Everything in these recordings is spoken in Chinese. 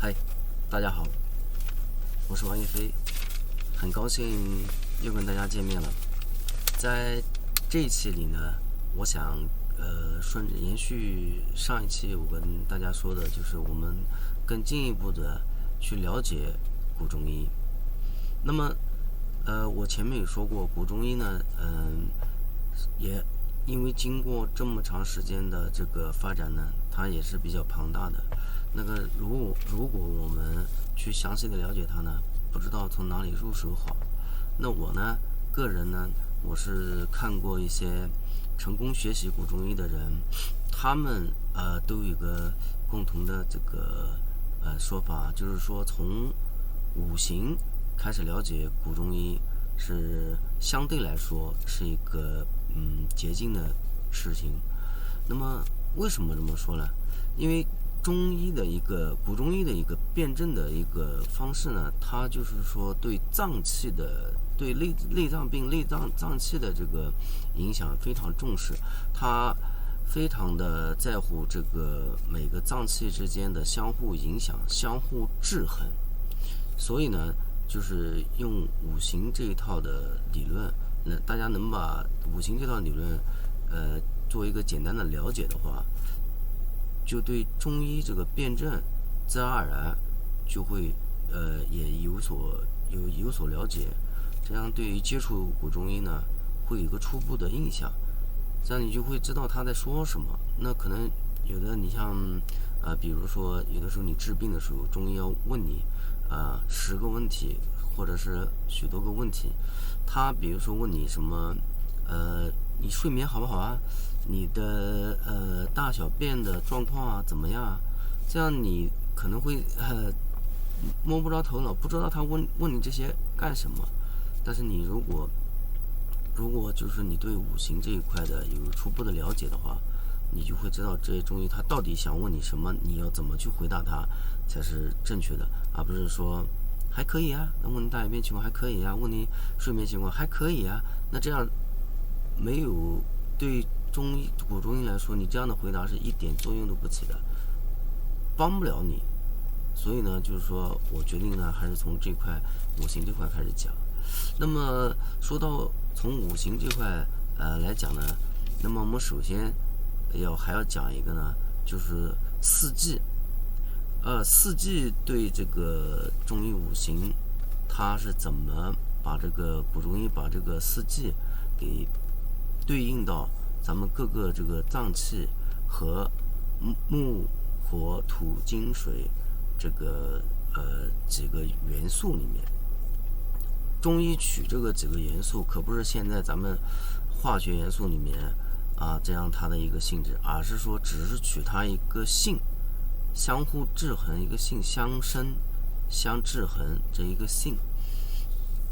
嗨，大家好，我是王一飞，很高兴又跟大家见面了。在这一期里呢，我想顺着延续上一期我跟大家说的，就是我们更进一步的去了解古中医。那么我前面也说过，古中医呢，也因为经过这么长时间的这个发展呢，它也是比较庞大的。那个如果我们去详细的了解它呢，不知道从哪里入手好。那我呢，个人呢，我是看过一些成功学习古中医的人，他们都有一个共同的这个说法，就是说从五行开始了解古中医是相对来说是一个捷径的事情。那么为什么这么说呢？因为古中医的一个辨证的一个方式呢，它就是说对脏器的对内脏病脏器的这个影响非常重视，它非常的在乎这个每个脏器之间的相互影响、相互制衡。所以呢，就是用五行这一套的理论，那大家能把五行这套理论做一个简单的了解的话，就对中医这个辨证自然而然就会也有所了解，这样对于接触古中医呢会有一个初步的印象，这样你就会知道他在说什么。那可能有的你像比如说有的时候你治病的时候，中医要问你10个问题或者是许多个问题，他比如说问你什么你睡眠好不好啊？你的大小便的状况啊怎么样啊？这样你可能会摸不着头脑，不知道他问你这些干什么。但是你如果就是你对五行这一块的有初步的了解的话，你就会知道这些中医他到底想问你什么，你要怎么去回答他才是正确的，而不是说还可以啊，那问你大小便情况还可以啊，问你睡眠情况还可以啊，那这样没有对古中医来说，你这样的回答是一点作用都不起的，帮不了你。所以呢，就是说我决定呢，还是从五行这块开始讲。那么说到从五行这块来讲呢，那么我们首先还要讲一个呢，就是四季。四季对这个中医五行，它是怎么把这个古中医把这个四季给对应到咱们各个这个脏器和木火土金水这个几个元素里面。中医取这个几个元素，可不是现在咱们化学元素里面这样它的一个性质，而是说只是取它一个性，相互制衡，一个性相生相制衡这一个性，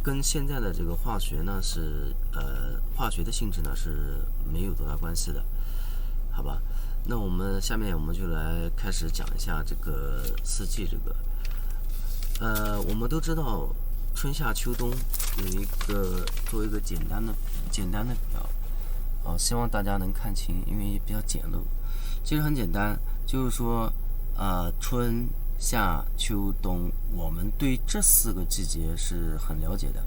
跟现在的这个化学呢是化学的性质呢是没有多大关系的，好吧？那下面我们就来开始讲一下这个四季这个。我们都知道春夏秋冬有一个做一个简单的表，希望大家能看清，因为比较简陋。其实很简单，就是说春夏秋冬，我们对这4个季节是很了解的。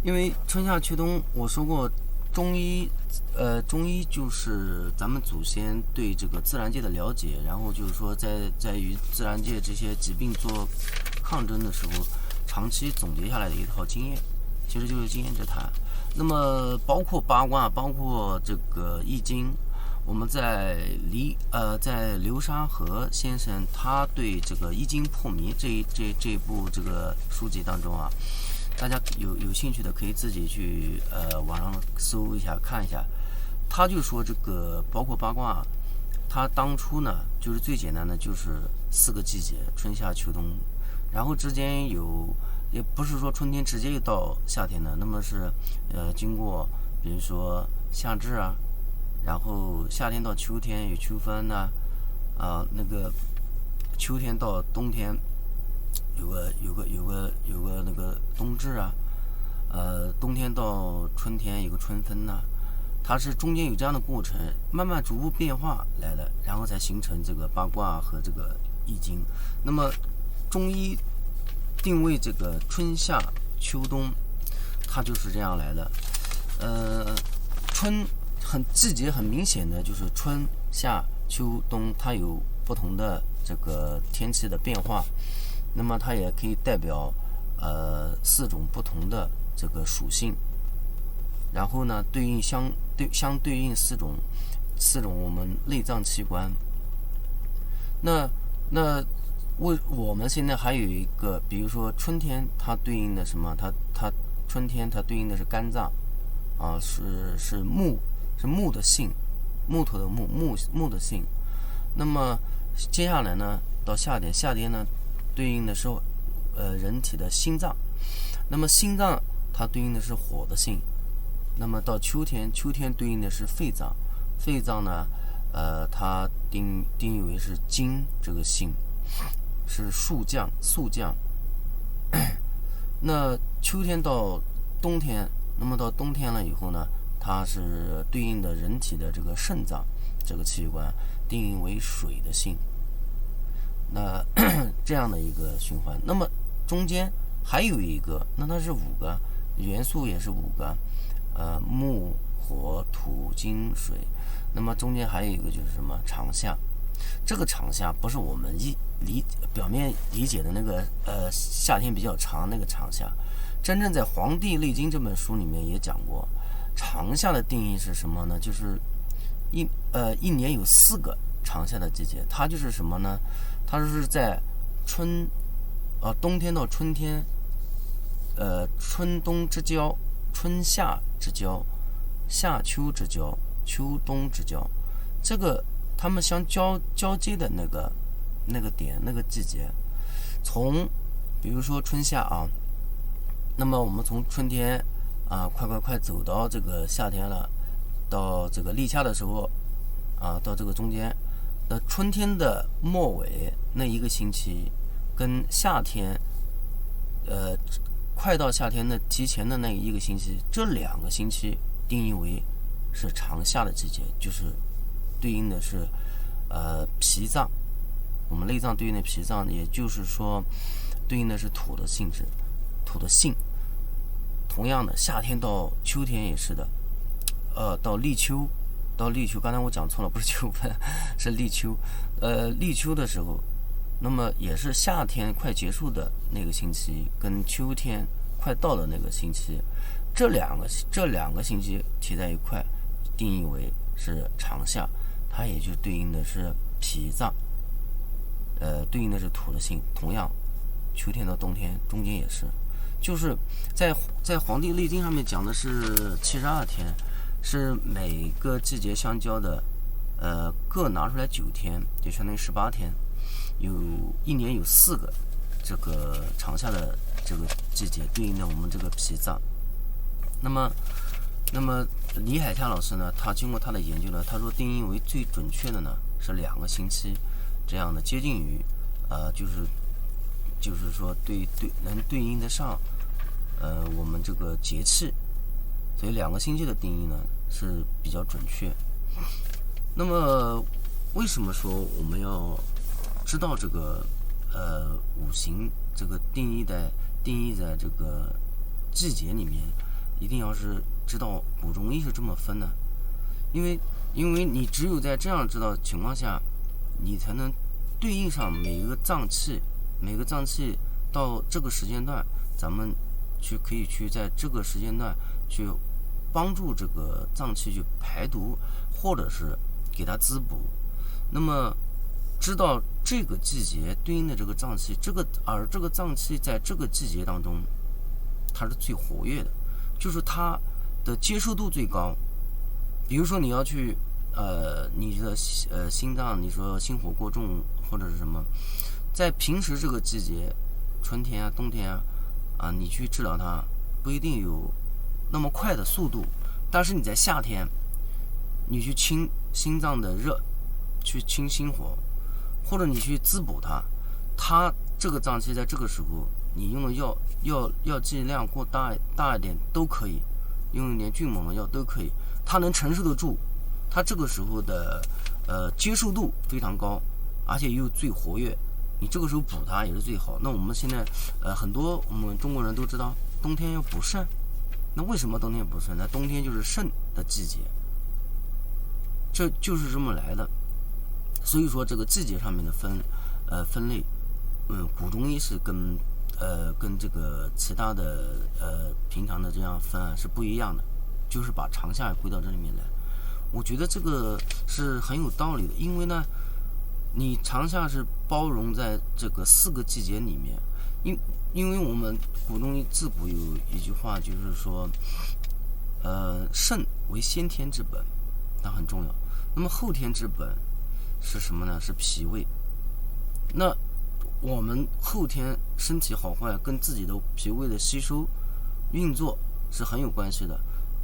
因为春夏秋冬，我说过，中医就是咱们祖先对这个自然界的了解，然后就是说在与自然界这些疾病做抗争的时候，长期总结下来的一套经验，其实就是经验之谈。那么包括八卦，包括这个易经，我们在流沙河先生他对这个易经破迷这一部这个书籍当中大家有兴趣的可以自己去网上搜一下看一下。他就说这个包括八卦，他当初呢就是最简单的就是4个季节，春夏秋冬，然后之间也不是说春天直接就到夏天的，那么是经过比如说夏至然后夏天到秋天有秋分那个秋天到冬天有个那个冬至冬天到春天有个春分它是中间有这样的过程，慢慢逐步变化来的，然后才形成这个八卦和这个易经。那么中医定位这个春夏秋冬，它就是这样来的。春季节很明显的就是春夏秋冬，它有不同的这个天气的变化，那么它也可以代表4种不同的这个属性，然后呢相对应4种我们内脏器官。那我们现在还有一个，比如说春天它对应的什么？春天它对应的是肝脏啊，是木的性，木头的木的性。那么接下来呢，到夏天呢对应的是人体的心脏，那么心脏它对应的是火的性。那么到秋天对应的是肺脏呢，它定义为是金这个性，是速降。那秋天到冬天，那么到冬天了以后呢，它是对应的人体的这个肾脏这个器官，定义为水的性。那这样的一个循环。那么中间还有一个，那它是5个元素，也是5个，木火土金水。那么中间还有一个就是什么？长夏。这个长夏不是我们表面理解的那个夏天比较长那个长夏，真正在《黄帝内经》这本书里面也讲过，长夏的定义是什么呢？就是一年有4个长夏的季节。它就是什么呢？它是在冬天到春天，春冬之交，春夏之交，夏秋之交，秋冬之交，这个它们相交接的那个点，那个季节。从比如说春夏啊，那么我们从春天啊快走到这个夏天了，到这个立夏的时候啊，到这个中间，那春天的末尾那1个星期，跟夏天快到夏天的提前的那1个星期，这2个星期定义为是长夏的季节，就是对应的是脾脏，我们内脏对应的脾脏，也就是说对应的是土的性质，土的性。同样的，夏天到秋天也是的，到立秋，刚才我讲错了，不是秋分，是立秋。立秋的时候，那么也是夏天快结束的那个星期，跟秋天快到的那个星期，这两个星期提在一块，定义为是长夏，它也就对应的是脾脏，对应的是土的性。同样，秋天到冬天中间也是，就是在《黄帝内经》上面讲的是72天，是每个季节相交的，各拿出来9天，就相当于18天，一年有4个这个长夏的这个季节，对应的我们这个脾脏。那么李海夏老师呢，他经过他的研究呢，他说定义为最准确的呢是2个星期，这样的接近于就是说能对应得上我们这个节气，所以2个星期的定义呢是比较准确。那么为什么说我们要知道这个五行这个定义在这个季节里面，一定要是知道古中医是这么分的？因为你只有在这样知道的情况下，你才能对应上每个脏器到这个时间段，咱们可以去在这个时间段去帮助这个脏器去排毒，或者是给它滋补。那么知道这个季节对应的这个脏器，这个脏器在这个季节当中它是最活跃的，就是它的接受度最高。比如说你要去你的心脏，你说心火过重或者是什么，在平时这个季节，春天啊冬天啊你去治疗它不一定有那么快的速度，但是你在夏天你去清心脏的热，去清心火，或者你去滋补它这个脏器在这个时候你用的药剂量过大一点都可以，用一点迅猛的药都可以，它能承受得住，它这个时候的接受度非常高，而且又最活跃，你这个时候补它也是最好。那我们现在很多我们中国人都知道冬天要补肾，那为什么冬天补肾？那冬天就是肾的季节，这就是这么来的。所以说这个季节上面的分类，古中医是跟这个其他的平常的这样分是不一样的，就是把长夏归到这里面来。我觉得这个是很有道理的，因为呢，你长夏是包容在这个4个季节里面，因为我们古中医自古有一句话，就是说，肾为先天之本，它很重要。那么后天之本是什么呢？是脾胃。那我们后天身体好坏跟自己的脾胃的吸收运作是很有关系的。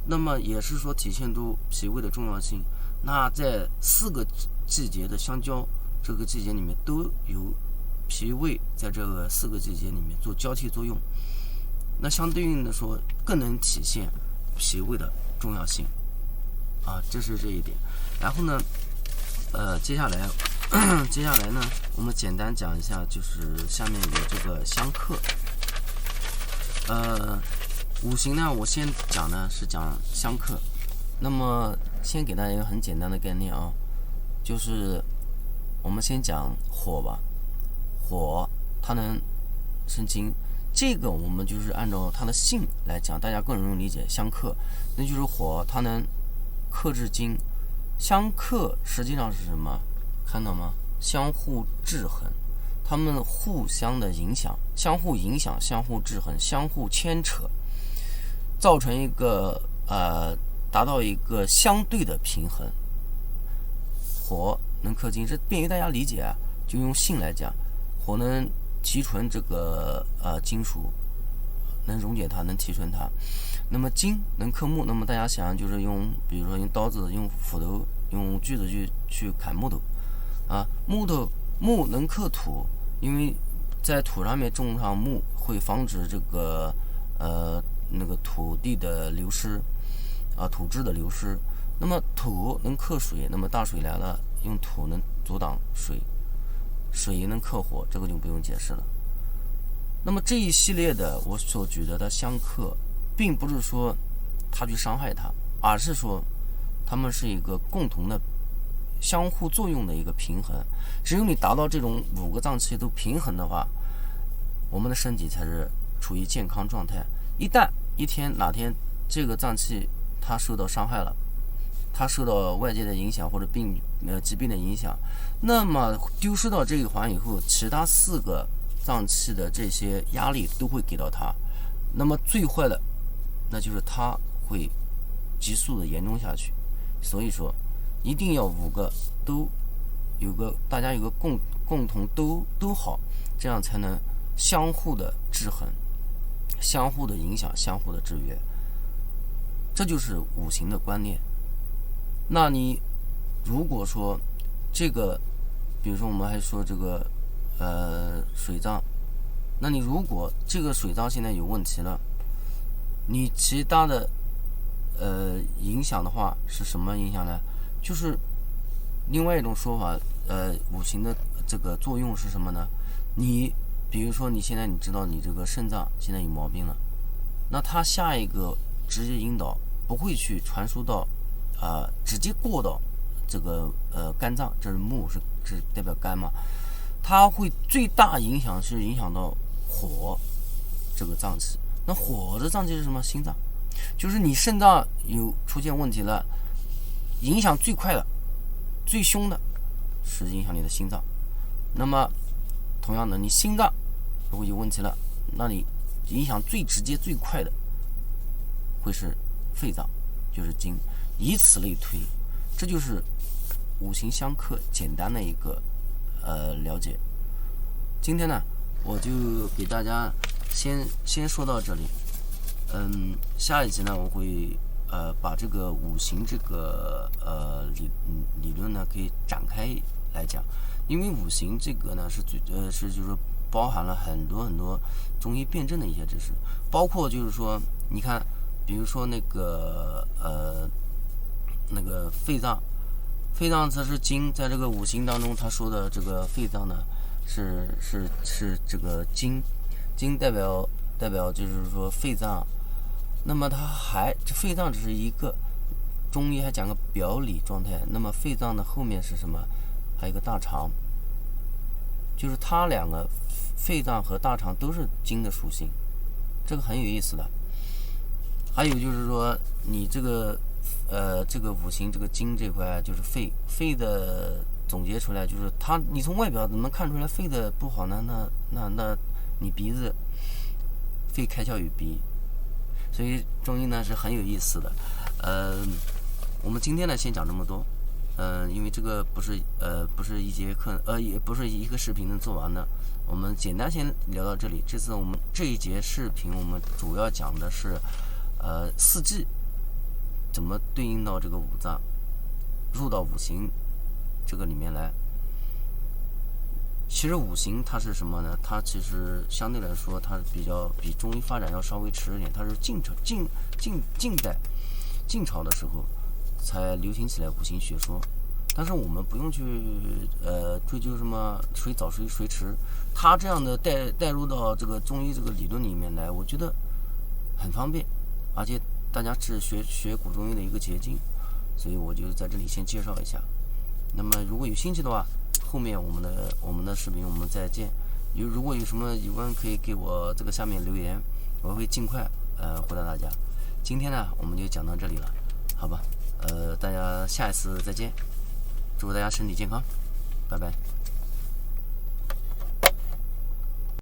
那么也是说体现出脾胃的重要性。那在4个季节的相交这个季节里面，都有脾胃在这个4个季节里面做交替作用，那相对应的说更能体现脾胃的重要性啊，这是这一点。然后呢，接下来呢，我们简单讲一下，就是下面有这个相克。五行呢，我先讲呢是讲相克。那么先给大家一个很简单的概念啊，就是我们先讲火吧。火它能生金，这个我们就是按照它的性来讲，大家更容易理解。相克，那就是火它能克制金。相克实际上是什么？看到吗？相互制衡，它们互相的影响，相互影响，相互制衡，相互牵扯，造成一个达到一个相对的平衡。火能克金，这便于大家理解啊。就用性来讲，火能提纯这个金属，能溶解它，能提纯它。那么金能克木，那么大家想就是比如说用刀子、用斧头、用锯子去砍木头啊。木能克土，因为在土上面种上木，会防止这个那个土地的流失啊，土质的流失。那么土能克水，那么大水来了，用土能阻挡水，水能克火，这个就不用解释了。那么这一系列的我所举的相克，并不是说他去伤害他，而是说他们是一个共同的相互作用的一个平衡。只有你达到这种5个脏器都平衡的话，我们的身体才是处于健康状态。一旦哪天这个脏器它受到伤害了，它受到外界的影响或者疾病的影响，那么丢失到这一环以后，其他4个脏器的这些压力都会给到它。那么最坏的，那就是它会急速的严重下去。所以说，一定要5个都有个大家有个共同都好，这样才能相互的制衡，相互的影响，相互的制约。这就是五行的观念。那你如果说这个，比如说我们还说这个水脏，那你如果这个水脏现在有问题了，你其他的影响的话是什么影响呢？就是另外一种说法，五行的这个作用是什么呢？你比如说你现在你知道你这个肾脏现在有毛病了，那它下一个直接引导不会去传输到直接过到这个肝脏，这是木是代表肝嘛，它会最大影响是影响到火这个脏器。那火的脏器是什么？心脏，就是你肾脏有出现问题了，影响最快的最凶的是影响你的心脏。那么同样的，你心脏如果有问题了，那你影响最直接最快的会是肺脏，就是筋，以此类推。这就是五行相克简单的一个了解。今天呢，我就给大家先说到这里。下一集呢，我会把这个五行这个理论呢可以展开来讲。因为五行这个呢是就是包含了很多很多中医辨证的一些知识，包括就是说你看，比如说那个肺脏它是金，在这个五行当中他说的这个肺脏呢是这个经，经代表就是说肺脏。那么这肺脏只是一个，中医还讲个表里状态。那么肺脏的后面是什么？还有一个大肠，就是它两个肺脏和大肠都是经的属性，这个很有意思的。还有就是说你这个五行这个经这块就是肺的总结出来，就是你从外表怎么能看出来肺的不好呢？那你鼻子肺开窍于鼻，所以中医呢是很有意思的。我们今天呢先讲这么多。因为这个不是一节课，也不是一个视频能做完的，我们简单先聊到这里。这次我们这一节视频，我们主要讲的是，四季怎么对应到这个五脏，入到五行这个里面来。其实五行它是什么呢？它其实相对来说，它比中医发展要稍微迟一点。它是晋代晋朝的时候才流行起来五行学说，但是我们不用去追究什么谁早谁迟，他这样的带入到这个中医这个理论里面来，我觉得很方便，而且大家是学古中医的一个捷径，所以我就在这里先介绍一下。那么如果有兴趣的话，后面我们的视频我们再见。如果有什么疑问，可以给我这个下面留言，我会尽快回答大家。今天呢，我们就讲到这里了，好吧？大家下一次再见，祝大家身体健康，拜拜。